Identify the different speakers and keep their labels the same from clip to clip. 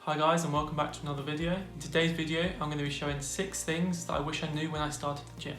Speaker 1: Hi guys, and welcome back to another video. In today's video I'm going to be showing 6 things that I wish I knew when I started the gym.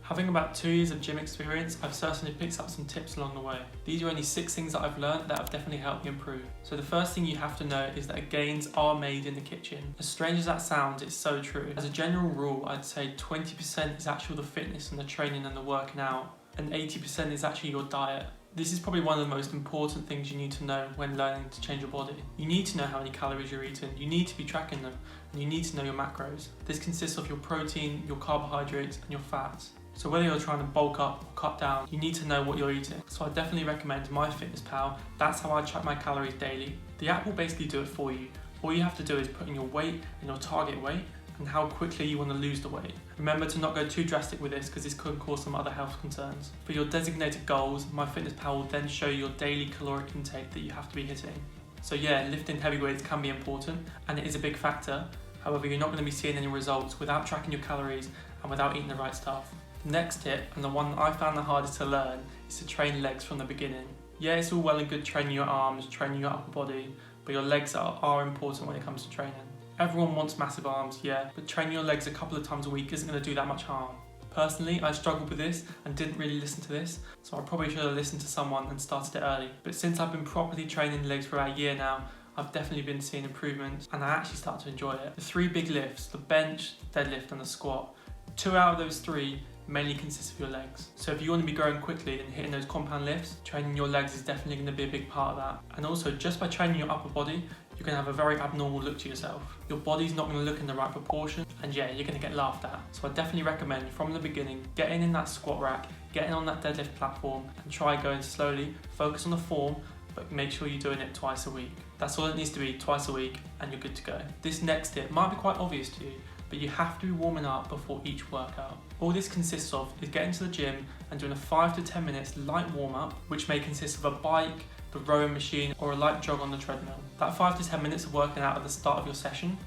Speaker 1: Having about 2 years of gym experience, I've certainly picked up some tips along the way. These are only 6 things that I've learned that have definitely helped me improve. So the first thing you have to know is that gains are made in the kitchen. As strange as that sounds, it's so true. As a general rule, I'd say 20% is actually the fitness and the training and the working out, and 80% is actually your diet. This is probably one of the most important things you need to know when learning to change your body. You need to know how many calories you're eating, you need to be tracking them, and you need to know your macros. This consists of your protein, your carbohydrates, and your fats. So whether you're trying to bulk up or cut down, you need to know what you're eating. So I definitely recommend MyFitnessPal. That's how I track my calories daily. The app will basically do it for you. All you have to do is put in your weight and your target weight, and how quickly you want to lose the weight. Remember to not go too drastic with this because this could cause some other health concerns. For your designated goals, MyFitnessPal will then show you your daily caloric intake that you have to be hitting. So yeah, lifting heavy weights can be important and it is a big factor. However, you're not going to be seeing any results without tracking your calories and without eating the right stuff. The next tip, and the one I found the hardest to learn, is to train legs from the beginning. Yeah, it's all well and good training your arms, training your upper body, but your legs are important when it comes to training. Everyone wants massive arms, yeah, but training your legs a couple of times a week isn't going to do that much harm. Personally, I struggled with this and didn't really listen to this, so I probably should have listened to someone and started it early. But since I've been properly training legs for about a year now, I've definitely been seeing improvements and I actually start to enjoy it. The 3 big lifts, the bench, deadlift and the squat, 2 out of those 3 mainly consist of your legs. So if you want to be growing quickly and hitting those compound lifts, training your legs is definitely going to be a big part of that. And also, just by training your upper body, you're going to have a very abnormal look to yourself. Your body's not going to look in the right proportion, and yeah, you're going to get laughed at. So I definitely recommend from the beginning, getting in that squat rack, getting on that deadlift platform, and try going slowly, focus on the form, but make sure you're doing it twice a week. That's all it needs to be, twice a week, and you're good to go. This next tip might be quite obvious to you, but you have to be warming up before each workout. All this consists of is getting to the gym and doing a 5 to 10 minutes light warm-up, which may consist of a bike, the rowing machine, or a light jog on the treadmill. That 5 to 10 minutes of working out at the start of your session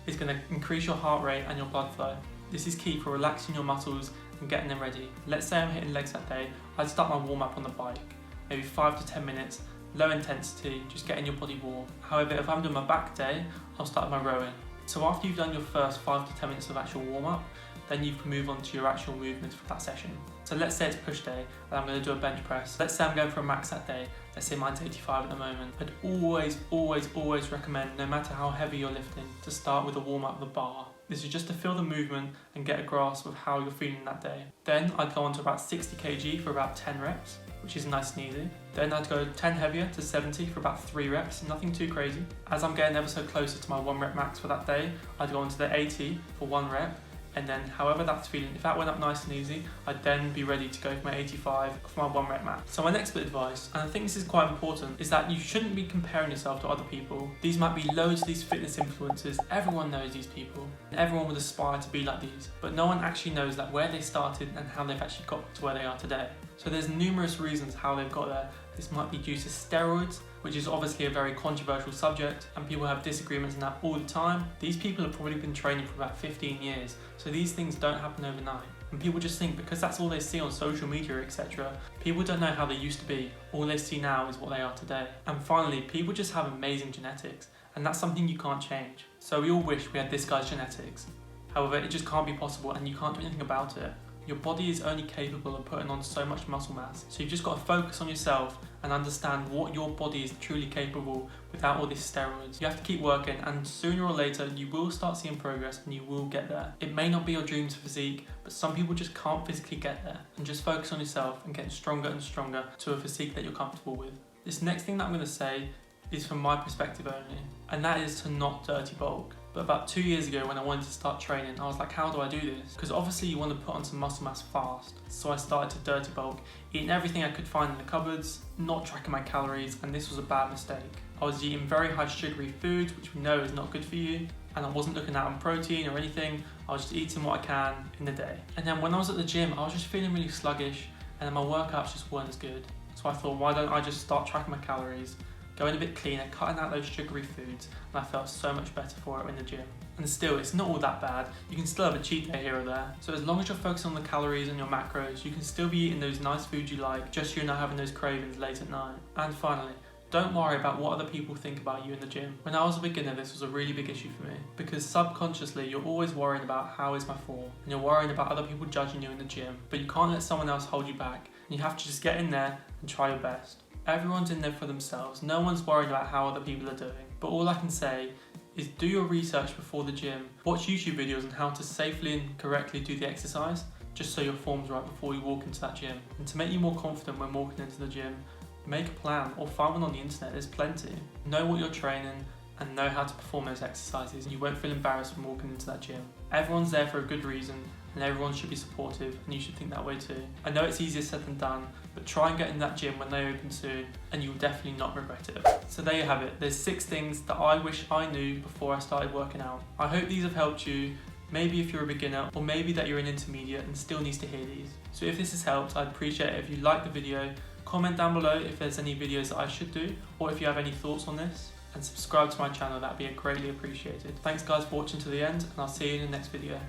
Speaker 1: is going to increase your heart rate and your blood flow. This is key for relaxing your muscles and getting them ready. Let's say I'm hitting legs that day, I'd start my warm-up on the bike, maybe 5 to 10 minutes, low intensity, just getting your body warm. However, if I'm doing my back day, I'll start my rowing. So after you've done your first 5 to 10 minutes of actual warm-up, then you can move on to your actual movements for that session. So let's say it's push day and I'm going to do a bench press. Let's say I'm going for a max that day. Let's say mine's 85 at the moment. I'd always recommend, no matter how heavy you're lifting, to start with a warm-up of the bar. This is just to feel the movement and get a grasp of how you're feeling that day. Then I'd go on to about 60 kg for about 10 reps, which is nice and easy. Then I'd go 10 heavier to 70 for about 3 reps, nothing too crazy. As I'm getting ever so closer to my 1 rep max for that day, I'd go on to the 80 for 1 rep, and then however that's feeling, if that went up nice and easy, I'd then be ready to go for my 85 for my 1 rep max. So my next bit of advice, and I think this is quite important, is that you shouldn't be comparing yourself to other people. These might be loads of these fitness influencers, everyone knows these people, and everyone would aspire to be like these, but no one actually knows that where they started and how they've actually got to where they are today. So there's numerous reasons how they've got there. This might be due to steroids, which is obviously a very controversial subject, and people have disagreements on that all the time. These people have probably been training for about 15 years, so these things don't happen overnight. And people just think because that's all they see on social media, etc., people don't know how they used to be. All they see now is what they are today. And finally, people just have amazing genetics, and that's something you can't change. So we all wish we had this guy's genetics. However, it just can't be possible, and you can't do anything about it. Your body is only capable of putting on so much muscle mass, so you've just got to focus on yourself and understand what your body is truly capable without all these steroids. You have to keep working, and sooner or later you will start seeing progress and you will get there. It may not be your dreams physique, but some people just can't physically get there. And just focus on yourself and getting stronger and stronger to a physique that you're comfortable with. This next thing that I'm going to say is from my perspective only, and that is to not dirty bulk. But about 2 years ago when I wanted to start training, I was like, how do I do this? Because obviously you want to put on some muscle mass fast. So I started to dirty bulk, eating everything I could find in the cupboards, not tracking my calories, and this was a bad mistake. I was eating very high sugary foods, which we know is not good for you, and I wasn't looking out on protein or anything. I was just eating what I can in the day. And then when I was at the gym, I was just feeling really sluggish, and then my workouts just weren't as good. So I thought, why don't I just start tracking my calories, going a bit cleaner, cutting out those sugary foods, and I felt so much better for it in the gym. And still, it's not all that bad. You can still have a cheat day here or there. So as long as you're focusing on the calories and your macros, you can still be eating those nice foods you like, just so you're not having those cravings late at night. And finally, Don't worry about what other people think about you in the gym. When I was a beginner, this was a really big issue for me because subconsciously you're always worrying about how is my form and you're worrying about other people judging you in the gym, but you can't let someone else hold you back and you have to just get in there and try your best. Everyone's in there for themselves. No one's worried about how other people are doing. But all I can say is do your research before the gym. Watch YouTube videos on how to safely and correctly do the exercise, just so your form's right before you walk into that gym. And to make you more confident when walking into the gym, make a plan or find one on the internet, there's plenty. Know what you're training and know how to perform those exercises and you won't feel embarrassed when walking into that gym. Everyone's there for a good reason and everyone should be supportive and you should think that way too. I know it's easier said than done, but try and get in that gym when they open soon and you'll definitely not regret it. So there you have it, there's 6 things that I wish I knew before I started working out. I hope these have helped you, maybe if you're a beginner or maybe that you're an intermediate and still needs to hear these. So if this has helped, I'd appreciate it if you like the video, comment down below if there's any videos that I should do or if you have any thoughts on this, and subscribe to my channel, that'd be greatly appreciated. Thanks guys for watching to the end and I'll see you in the next video.